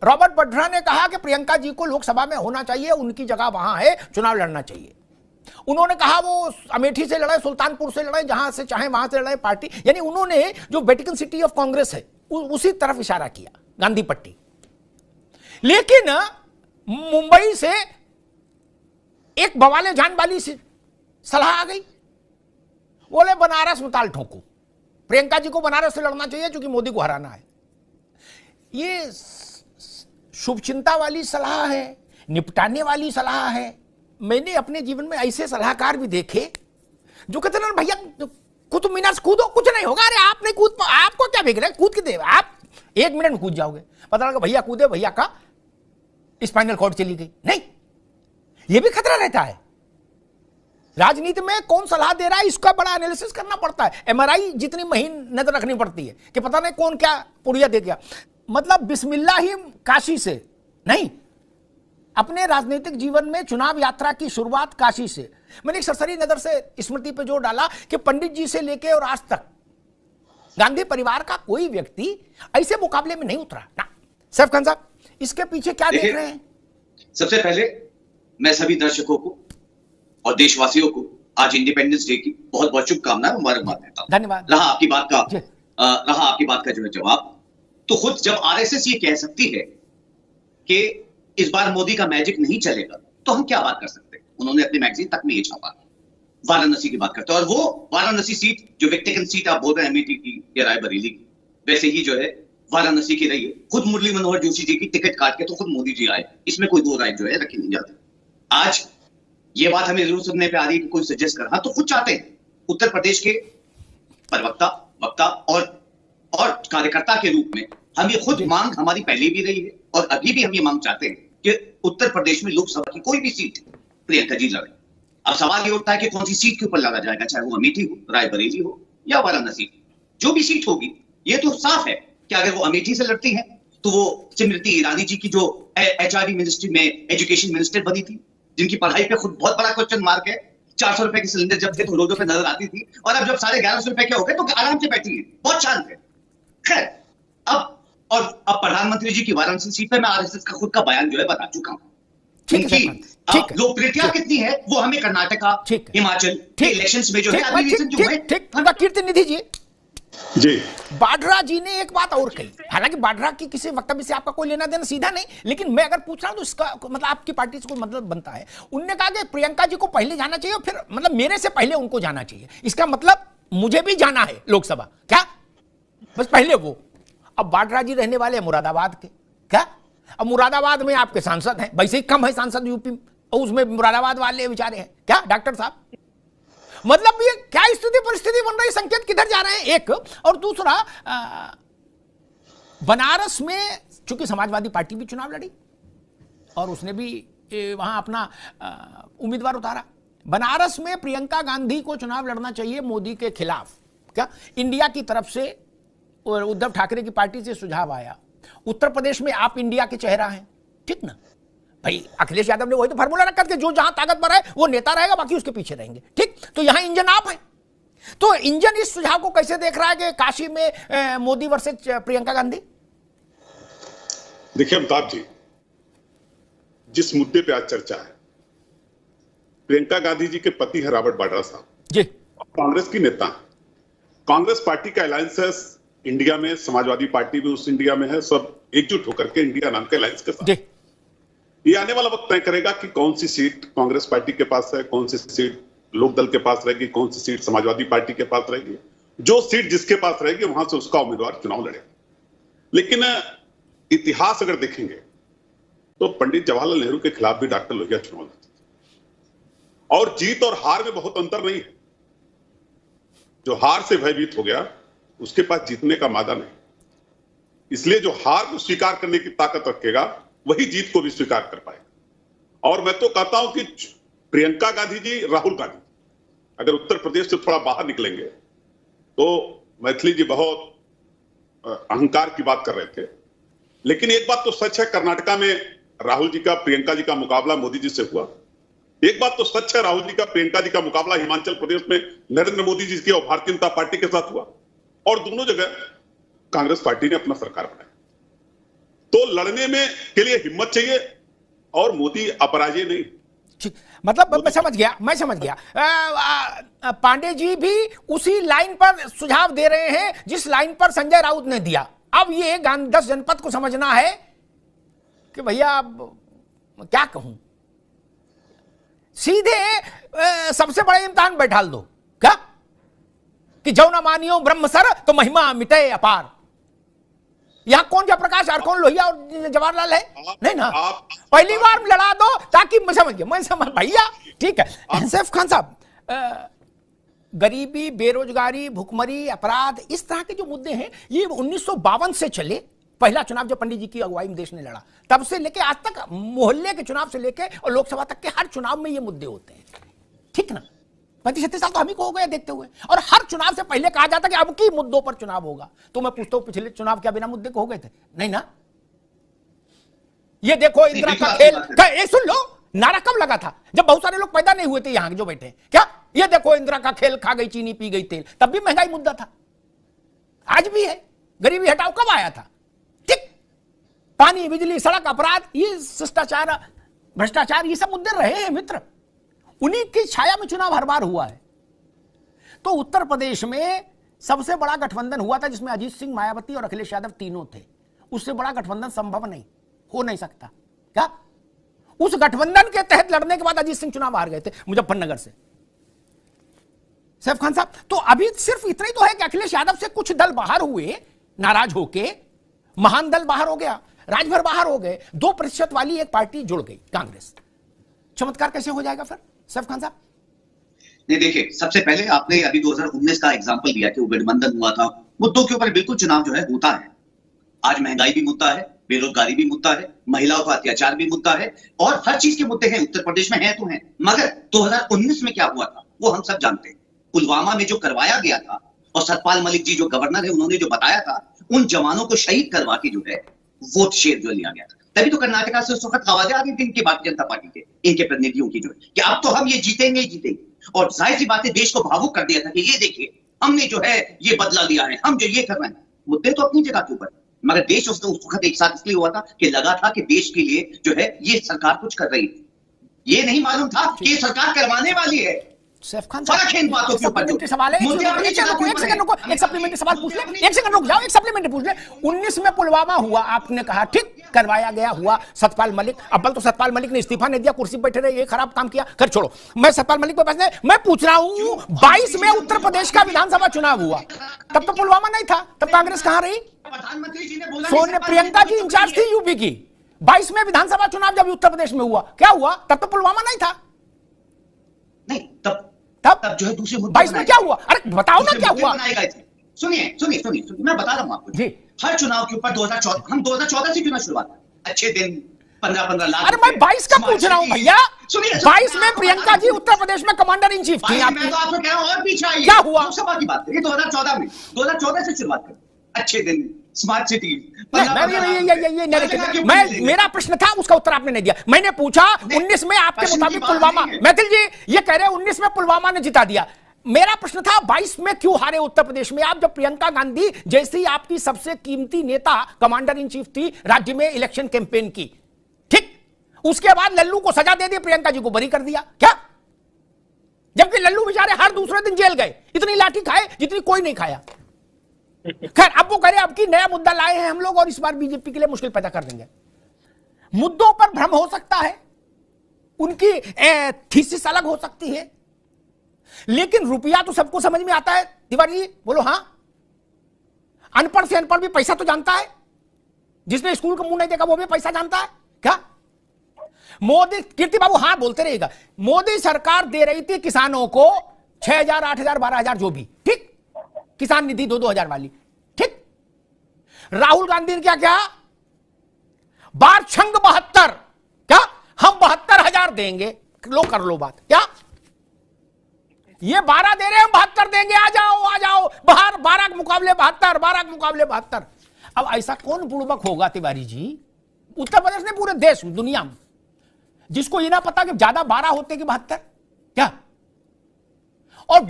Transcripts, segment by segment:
Robert Vadra ने कहा कि प्रियंका जी को लोकसभा में होना चाहिए, उनकी जगह वहां है, चुनाव लड़ना चाहिए। उन्होंने कहा वो अमेठी से लड़े, सुल्तानपुर से लड़े, जहां से चाहे वहां से लड़े पार्टी, यानी उन्होंने जो वेटिकन सिटी ऑफ कांग्रेस है उसी तरफ इशारा किया, गांधी पट्टी। लेकिन मुंबई से एक बवाले जान वाली सलाह आ गई, बोले बनारस में ताल ठोको, प्रियंका जी को बनारस से लड़ना चाहिए क्योंकि मोदी को हराना है। ये शुभचिंता वाली सलाह है, निपटाने वाली सलाह है। मैंने अपने जीवन में ऐसे सलाहकार भी देखे जो कहते ना भैया कुतुब मीनार से कूदो, कुछ नहीं होगा, अरे आप नहीं कूद, आपको क्या बिक रहा है, कूद के दे, आप 1 मिनट में कूद जाओगे। पता लगा भैया कूदे, भैया का स्पाइनल कॉर्ड चली गई। नहीं, यह भी खतरा रहता है। राजनीति में कौन सलाह दे रहा है इसका बड़ा एनालिसिस करना पड़ता है। एमआरआई जितनी महीन नजर रखनी पड़ती है कि पता नहीं कौन क्या पुड़िया दे गया। मतलब बिस्मिल्लाह ही काशी से नहीं, अपने राजनीतिक जीवन में चुनाव यात्रा की शुरुआत काशी से। मैंने एक सरसरी नजर से स्मृति पे जोर डाला कि पंडित जी से लेकर और आज तक गांधी परिवार का कोई व्यक्ति ऐसे मुकाबले में नहीं उतरा ना। सैफ खान साहब, इसके पीछे क्या देख रहे हैं? सबसे पहले मैं सभी दर्शकों को और देशवासियों को आज इंडिपेंडेंस डे की बहुत बहुत शुभकामनाएं मुबारकबाद देता हूं। धन्यवाद। रहा आपकी बात का जो है जवाब, तो खुद जब आरएसएस ये कह सकती है कि इस बार मोदी का मैजिक नहीं चलेगा, तो हम क्या बात कर सकते हैं। उन्होंने अपनी मैगजीन तक में ये छापा, वाराणसी की बात करते हैं, और वो वाराणसी सीट जो व्यक्तिगत सीट आप बोल रहे हैं अमेठी की या रायबरेली की, वैसे ही जो है वाराणसी की रही है। खुद मुरली मनोहर जोशी जी की टिकट काट के तो खुद मोदी जी आए, इसमें कोई दो राय जो है रखी नहीं जाती। आज ये बात हमें जरूर सुनने पे आ रही है कि कोई सजेस्ट कर, हाँ तो खुद चाहते हैं उत्तर प्रदेश के प्रवक्ता, वक्ता और कार्यकर्ता के रूप में हम ये खुद मांग हमारी पहले भी रही है और अभी भी हम ये मांग चाहते हैं कि उत्तर प्रदेश में लोकसभा की कोई भी सीट प्रियंका जी लड़े। अब सवाल ये उठता है कि कौन सी सीट के ऊपर लड़ा जाएगा, चाहे वो अमेठी हो, रायबरेली हो या वाराणसी, जो भी सीट होगी। ये तो साफ है कि अगर वो अमेठी से लड़ती है तो वो स्मृति ईरानी जी की जो एचआरडी मिनिस्ट्री में एजुकेशन मिनिस्टर बनी थी, जिनकी पढ़ाई पे खुद बहुत बड़ा क्वेश्चन मार्क है। 400 रुपए के सिलेंडर जब थे तो रोडों पे नजर आती थी, और अब जब 1150 रुपए के हो गए तो आराम से बैठी है, बहुत शांत है। खैर, अब प्रधानमंत्री जी की वाराणसी सीट पे मैं आरएसएस का खुद का बयान जो है बता चुका हूं। उनकी लोकप्रियता कितनी है वो हमें कर्नाटका, हिमाचल के इलेक्शंस में जो है अभी रिसेंट जो है। कीर्ति निधि जी, बाड्रा जी ने एक बात और कही, हालांकि बाड्रा की किसी वक्तव्य से आपका कोई लेना देना सीधा नहीं, लेकिन मैं अगर पूछ रहा हूं तो इसका मतलब आपकी पार्टी से कोई मतलब बनता है। उन्होंने कहा कि प्रियंका जी को पहले जाना चाहिए, फिर मतलब मेरे से पहले उनको जाना चाहिए। इसका मतलब मुझे भी जाना है लोकसभा, क्या बस पहले वो। अब बाड्रा जी रहने वाले हैं मुरादाबाद के, क्या अब मुरादाबाद में आपके सांसद हैं, वैसे ही कम है सांसद यूपी, और उसमें मुरादाबाद वाले बेचारे हैं, क्या डॉक्टर साहब। मतलब ये क्या स्थिति परिस्थिति बन रही, संकेत किधर जा रहे हैं, एक। और दूसरा, बनारस में चूंकि समाजवादी पार्टी भी चुनाव लड़ी और उसने भी वहां अपना उम्मीदवार उतारा। बनारस में प्रियंका गांधी को चुनाव लड़ना चाहिए मोदी के खिलाफ, क्या इंडिया की तरफ से और उद्धव ठाकरे की पार्टी से सुझाव आया। उत्तर प्रदेश में आप इंडिया के चेहरा हैं, ठीक ना भाई। अखिलेश यादव ने वही तो फार्मूला रखा कि जो जहां ताकतवर है वो नेता रहेगा, बाकी उसके पीछे रहेंगे, ठीक। तो यहां इंजन आप हैं, तो इंजन इस सुझाव को कैसे देख रहा है कि काशी में मोदी वर्सेस प्रियंका गांधी? देखिए अमिताभ जी, जिस मुद्दे पे आज चर्चा है, प्रियंका गांधी जी के पति है रॉबर्ट वाड्रा साहब जी, कांग्रेस की नेता। कांग्रेस पार्टी का अलायंस इंडिया में, समाजवादी पार्टी भी उस इंडिया में है, सब एकजुट होकर के इंडिया नाम के अलायंस के साथ। ये आने वाला वक्त तय करेगा कि कौन सी सीट कांग्रेस पार्टी के पास है, कौन सी सीट लोकदल के पास रहेगी, कौन सी सीट समाजवादी पार्टी के पास रहेगी। जो सीट जिसके पास रहेगी वहां से उसका उम्मीदवार चुनाव लड़ेगा। लेकिन इतिहास अगर देखेंगे तो पंडित जवाहरलाल नेहरू के खिलाफ भी डॉक्टर लोहिया चुनाव लड़ते थे, और जीत और हार में बहुत अंतर नहीं है। जो हार से भयभीत हो गया उसके पास जीतने का मादा नहीं, इसलिए जो हार को स्वीकार करने की ताकत रखेगा वही जीत को भी स्वीकार कर पाएगा। और मैं तो कहता हूं कि प्रियंका गांधी जी, राहुल गांधी अगर उत्तर प्रदेश से थोड़ा बाहर निकलेंगे तो मैथिली जी बहुत अहंकार की बात कर रहे थे, लेकिन एक बात तो सच है, कर्नाटका में राहुल जी का प्रियंका जी का मुकाबला मोदी जी से हुआ। एक बात तो सच है, राहुल जी का प्रियंका जी का मुकाबला हिमाचल प्रदेश में नरेंद्र मोदी जी की और भारतीय जनता पार्टी के साथ हुआ, और दोनों जगह कांग्रेस पार्टी ने अपना सरकार बनाया। तो लड़ने में के लिए हिम्मत चाहिए और मोदी अपराजय नहीं। मतलब मैं समझ गया पांडे जी भी उसी लाइन पर सुझाव दे रहे हैं जिस लाइन पर संजय राउत ने दिया। अब ये 10 जनपद को समझना है कि भैया क्या कहूं, सीधे सबसे बड़े इम्तिहान बैठा दो क्या कि जो न मानियो ब्रह्म सर तो महिमा मिटे अपार। यहां कौन जयप्रकाश और कौन लोहिया और जवाहरलाल है? नहीं ना, पहली बार लड़ा दो ताकि मैं समझ भैया ठीक है। सैफ खान साहब, गरीबी, बेरोजगारी, भुखमरी, अपराध, इस तरह के जो मुद्दे हैं ये 1952 से चले। पहला चुनाव जो पंडित जी की अगुवाई में देश ने लड़ा, तब से लेके आज तक मोहल्ले के चुनाव से लेके और लोकसभा तक के हर चुनाव में ये मुद्दे होते हैं, ठीक ना। 35-36 साल तो हम ही को हो गए देखते हुए, और हर चुनाव से पहले कहा जाता कि अब की मुद्दों पर चुनाव होगा। तो मैं पूछता हूं पिछले चुनाव क्या बिना मुद्दे को हो गए थे? नहीं ना। ये देखो इंदिरा का खेल, सुन लो, नारा कब लगा था? जब बहुत सारे लोग पैदा नहीं हुए थे यहां जो बैठे। क्या ये देखो इंदिरा का खेल, खा गई चीनी पी गई तेल, तब भी महंगाई मुद्दा था, आज भी है। गरीबी हटाओ कब आया था? ठीक, पानी, बिजली, सड़क, अपराध, ये शिष्टाचार, भ्रष्टाचार, ये सब मुद्दे रहे हैं मित्र। उन्हीं की छाया में चुनाव हर बार हुआ है। तो उत्तर प्रदेश में सबसे बड़ा गठबंधन हुआ था जिसमें अजीत सिंह, मायावती और अखिलेश यादव तीनों थे। उससे बड़ा गठबंधन संभव नहीं, हो नहीं सकता। क्या उस गठबंधन के तहत लड़ने के बाद अजीत सिंह चुनाव हार गए थे मुजफ्फरनगर से। सैफ खान साहब, तो अभी सिर्फ इतना ही तो है कि अखिलेश यादव से कुछ दल बाहर हुए नाराज होके, महान दल बाहर हो गया, राजभर बाहर हो गए, 2% वाली एक पार्टी जुड़ गई, कांग्रेस। चमत्कार कैसे हो जाएगा फिर सैफ खान साहब? नहीं, देखिए, सबसे पहले आपने अभी 2019 का एग्जांपल दिया कि वो गठबंधन हुआ था। मुद्दों के ऊपर बिल्कुल चुनाव जो है होता है। आज महंगाई भी मुद्दा है, बेरोजगारी भी मुद्दा है, महिलाओं का अत्याचार भी मुद्दा है, और हर चीज के मुद्दे हैं उत्तर प्रदेश में, है तो हैं। मगर 2019 में क्या हुआ था वो हम सब जानते हैं। पुलवामा में जो करवाया गया था, और सतपाल मलिक जी जो गवर्नर है उन्होंने जो बताया था, उन जवानों को शहीद करवा के जो है वोट शेयर जो लिया गया था। तभी तो कर्नाटका से उस वक्त आवाजें आ रही थी इनकी भारतीय जनता पार्टी के, इनके प्रतिनिधियों की जो है कि अब तो हम ये जीतेंगे ही जीतेंगे। और जाहिर सी बात है देश को भावुक कर दिया था कि ये देखिए हमने जो है ये बदला लिया है, हम जो ये कर रहे हैं। मुद्दे तो अपनी जगह के ऊपर, मगर देश उस वक्त एक साथ इसलिए हुआ था कि लगा था कि देश के लिए जो है ये सरकार कुछ कर रही है। ये नहीं मालूम था कि ये सरकार करवाने वाली है। सैफ खान सवाल सवाल है, एक सप्लीमेंट्री सवाल पूछ ले, एक सेकंड रुक जाओ, एक सप्लीमेंट्री पूछ ले। 19 में पुलवामा हुआ, आपने कहा ठीक करवाया गया हुआ। सतपाल मलिक, अव्वल तो सतपाल मलिक ने इस्तीफा नहीं दिया, कुर्सी पर बैठे रहे, ये खराब काम किया, खैर छोड़ो, मैं सतपाल मलिक पे बात नहीं। मैं पूछ रहा हूं 22 में उत्तर प्रदेश का विधानसभा चुनाव हुआ, तब तो पुलवामा नहीं था, तब कांग्रेस कहां रही? प्रधानमंत्री जी ने बोला, सोनिया प्रियंका जी इंचार्ज थी यूपी की। 22 में विधानसभा चुनाव जब उत्तर प्रदेश में हुआ, क्या हुआ? तब तो पुलवामा नहीं था। नहीं, तब जो है दूसरे 22 में क्या हुआ? अरे बताओ ना क्या हुआ। सुनिए, मैं बता रहा हूं आपको जी। हर चुनाव के ऊपर 2014 से क्यों शुरुआत, अच्छे दिन 15-15 लाख। अरे मैं 22 का पूछ रहा हूं भैया। 22 में प्रियंका जी उत्तर प्रदेश में कमांडर इन चीफ थी। मैं तो आपको कह रहा हूं और पीछे आइए, क्या हुआ? लोकसभा की बात करिए 2014 से शुरुआत करें। अच्छे दिन, स्मार्ट सिटी। मेरा प्रश्न था, उसका उत्तर आपने नहीं दिया। मैंने पूछा 19 में आपके मुताबिक पुलवामा, मैथिल जी ये कह रहे हैं 19 में पुलवामा ने जिता दिया। मेरा प्रश्न था 22 में क्यों हारे उत्तर प्रदेश में आप, जब प्रियंका गांधी जैसी आपकी सबसे कीमती नेता कमांडर इन चीफ थी राज्य में इलेक्शन कैंपेन की, ठीक? उसके बाद लल्लू को सजा दे दी, प्रियंका जी को बरी कर दिया, क्या? जबकि लल्लू बेचारे हर दूसरे दिन जेल गए, इतनी लाठी खाए जितनी कोई नहीं खाया। खैर, अब वो कह रहे अब की नया मुद्दा लाए हैं हम लोग और इस बार बीजेपी के लिए मुश्किल पैदा कर देंगे। मुद्दों पर भ्रम हो सकता है, उनकी थीसिस अलग हो सकती है, लेकिन रुपया तो सबको समझ में आता है। तिवारी जी बोलो। हां, अनपढ़ से अनपढ़ भी पैसा तो जानता है, जिसने स्कूल का मुंह नहीं देखा वो भी पैसा जानता है। क्या मोदी, कीर्ति बाबू हां बोलते रहेगा, मोदी सरकार दे रही थी किसानों को 6,000, 8,000, 12,000 जो भी, ठीक, किसान निधि 2-2 हजार वाली, ठीक। राहुल गांधी ने क्या किया? बार छंग 72, क्या हम 72,000 देंगे, लो कर लो बात, क्या ये 12 दे रहे हैं, हम 72 देंगे, आ जाओ बाहर, 12 के मुकाबले 72, 12 के मुकाबले 72। अब ऐसा कौन बुड़बक होगा तिवारी जी उत्तर प्रदेश ने, पूरे देश दुनिया में, जिसको ये ना पता कि ज्यादा 12 होते कि 72, क्या? और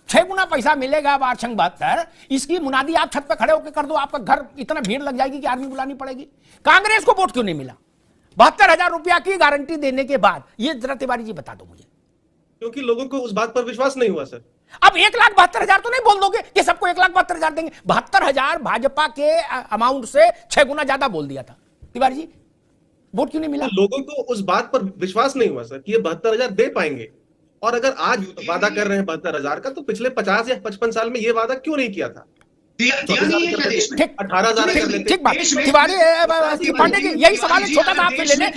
6 गुना पैसा मिलेगा वार्षिक 72, इसकी मुनादी आप छत पे खड़े होकर कर दो, आपका घर इतना भीड़ लग जाएगी कि आर्मी बुलानी पड़ेगी। कांग्रेस को वोट क्यों नहीं मिला 72,000 रुपया की गारंटी देने के बाद? ये जरा तिवारी जी बता दो मुझे। क्योंकि लोगों को उस बात पर विश्वास नहीं हुआ सर। अब 1,72,000 तो नहीं बोल दोगे कि सबको 1,72,000 देंगे? 72,000 भाजपा के अमाउंट से 6 गुना ज्यादा बोल दिया था। तिवारी जी वोट क्यों नहीं मिला? लोगों को उस बात पर विश्वास नहीं हुआ सर कि ये 72,000 दे पाएंगे। और अगर आज वादा कर रहे हैं 72,000 का, तो पिछले 50 या 55 साल में ये वादा क्यों नहीं किया था? 18,000 ठीक बात। तिवारी पांडे जी यही सवाल है, छोटा सा आपसे लेने।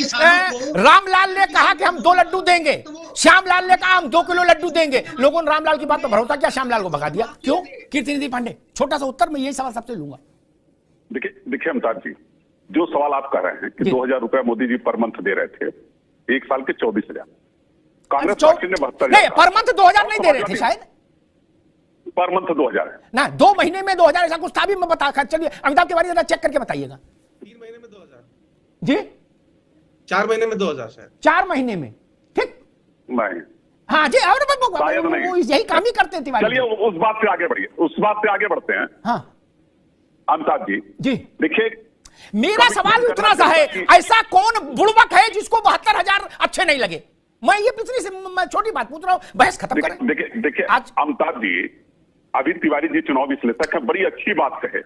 रामलाल ने कहा कि हम 2 लड्डू देंगे, श्यामलाल ने कहा हम 2 किलो लड्डू देंगे। लोगों ने रामलाल की बात पर भरोसा किया, श्यामलाल को भगा दिया। क्यों? कीर्तिनिधि पांडे छोटा सा उत्तर, मैं यही सवाल सबसे लूंगा। देखिए अमिताभ जी, जो सवाल आप कर रहे हैं कि 2,000 रुपया मोदी जी पर मंथ दे रहे थे, 1 साल के 24,000, कांग्रेस पार्टी ने 72,000 नहीं, पर मंथ 2,000 नहीं दे रहे थे शायद, पर मंथ 2,000 है ना, 2 महीने में 2,000 ऐसा कुछ था भी। मैं बता, चलिए अमिताभ तिवारी जरा चेक करके बताइएगा। 3 महीने में 2,000 जी, 4 महीने में 2,000 शायद, 4 महीने में। ठीक नहीं, हाँ जी, और वो यही काम ही करते हैं तिवारी। चलिए उस बात से आगे बढ़िए, उस बात से आगे बढ़ते हैं। हाँ अमिताभ जी जी, देखिए मेरा सवाल उतना सा है, ऐसा कौन बुड़बक है जिसको 72,000 अच्छे नहीं लगे? मैं ये पिछली से मैं छोटी बात पूछ रहा हूं, बहस खत्म करें। देखिए आज अमिताभ जी, अभी तिवारी जी चुनाव विश्लेषक है, बड़ी अच्छी बात कहे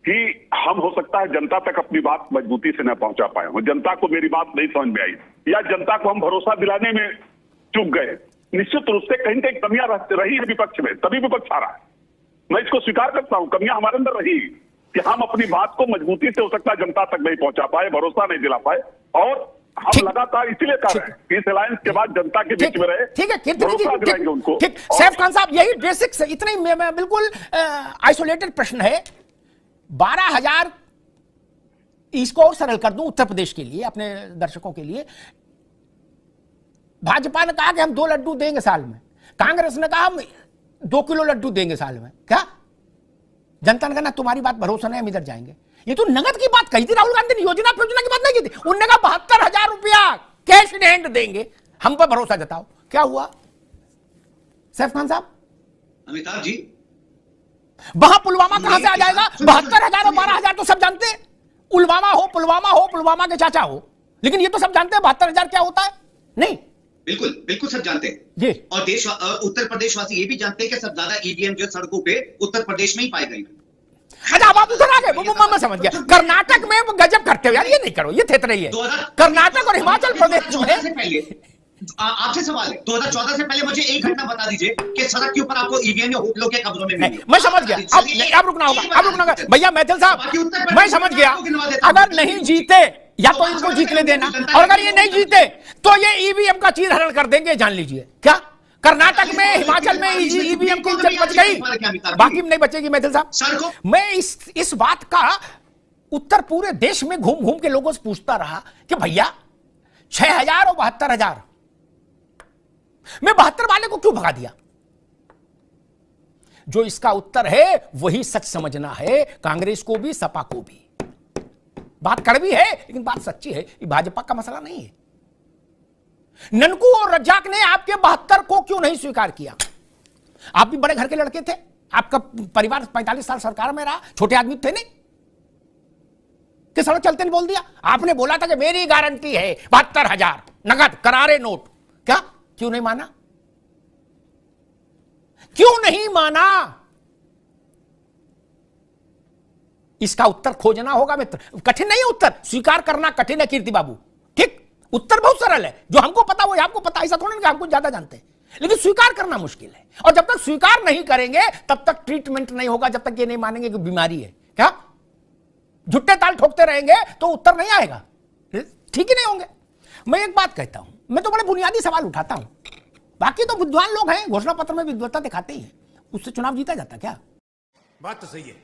कि हम हो सकता है जनता तक अपनी बात मजबूती से न पहुंचा पाए हो, जनता को मेरी बात नहीं समझ में आई, या जनता को हम भरोसा दिलाने में चूक गए। निश्चित रूप से कहीं ना कहीं कमियां रही है विपक्ष में, तभी विपक्ष आ रहा है। मैं इसको स्वीकार करता हूं, कमियां हमारे अंदर रही कि हम अपनी बात को मजबूती से हो सकता है जनता तक नहीं पहुंचा पाए, भरोसा नहीं दिला पाए, और हम लगातार इसलिए कर रहे हैं कि इस अलायंस के बाद जनता के बीच में रहे। ठीक है भरोसा दिलाएंगे उनको। ठीक, सैफ खान साहब यही बेसिक्स, इतने बिल्कुल आइसोलेटेड प्रश्न है। 12,000 इसको और सरल कर दूं उत्तर प्रदेश के लिए, अपने दर्शकों के लिए। भाजपा ने कहा कि हम 2 लड्डू देंगे साल में, कांग्रेस ने कहा हम 2 किलो लड्डू देंगे साल में। क्या जनता ने कहा ना तुम्हारी बात भरोसा नहीं, हम इधर जाएंगे। ये तो नगद की बात कही थी राहुल गांधी ने, योजना की बात नहीं की थी। उन्होंने कहा 72,000 रुपया कैश इन हैंड देंगे, हम पर भरोसा जताओ। क्या हुआ सैफ खान साहब? अमिताभ जी, वहां पुलवामा कहां से आ जाएगा? 72,000 और 12,000 तो सब जानते हैं। पुलवामा हो, पुलवामा के चाचा हो, लेकिन ये तो सब जानते हैं 72,000 क्या होता है। नहीं, बिल्कुल बिल्कुल सब जानते हैं जी। और उत्तर प्रदेश वासी ये भी जानते हैं कि सब ज्यादा ईवीएम जो सड़कों पे उत्तर प्रदेश में ही पाए गए। अच्छा, अब आप उधर आ गए, मैं समझ गया। कर्नाटक में गजब करते हो यार, ये नहीं करो, ये थेत रही है। कर्नाटक और हिमाचल प्रदेश में पहले आपसे सवाल है, 2014 से पहले मुझे एक घटना बता दीजिए कि सड़क के ऊपर आपको ईवीएम या होटलों के कब्जों में मिली। मैं समझ गया, अब रुकना होगा भैया मैथिल साहब, मैं समझ गया। अगर नहीं जीते या तो इनको जीतने देना, और अगर ये नहीं जीते तो ये ईवीएम का चीर हरण कर देंगे, जान लीजिए। क्या कर्नाटक में, हिमाचल में ईवीएम की इज्जत बच गई, बाकी नहीं बचेगी मैथिल साहब। मैं इस बात का उत्तर पूरे देश में घूम घूम के लोगों से पूछता रहा कि भैया 6,000 और 72,000 मैं 72 वाले को क्यों भगा दिया? जो इसका उत्तर है वही सच समझना है, कांग्रेस को भी सपा को भी। बात कड़वी है लेकिन बात सच्ची है, ये भाजपा का मसला नहीं है। ननकू और रज्जाक ने आपके 72 को क्यों नहीं स्वीकार किया? आप भी बड़े घर के लड़के थे, आपका परिवार 45 साल सरकार में रहा, छोटे आदमी थे नहीं कि सड़क चलते नहीं बोल दिया? आपने बोला था कि मेरी गारंटी है 72,000 नगद करारे नोट। क्या क्यों नहीं माना? क्यों नहीं माना? इसका उत्तर खोजना होगा मित्र। कठिन नहीं है उत्तर, स्वीकार करना कठिन है कीर्ति बाबू। ठीक, उत्तर बहुत सरल है, जो हमको पता वो आपको पता, ऐसा थोड़ा नहीं कि हमको ज्यादा जानते हैं, लेकिन स्वीकार करना मुश्किल है। और जब तक स्वीकार नहीं करेंगे तब तक ट्रीटमेंट नहीं होगा, जब तक ये नहीं मानेंगे कि बीमारी है। क्या झुट्टे ताल ठोकते रहेंगे तो उत्तर नहीं आएगा, ठीक ही नहीं होंगे। मैं एक बात कहता हूं, मैं तो बड़े बुनियादी सवाल उठाता हूं, बाकी तो विद्वान लोग हैं, घोषणा पत्र में विद्वता दिखाते ही हैं, उससे चुनाव जीता जाता क्या? बात तो सही है।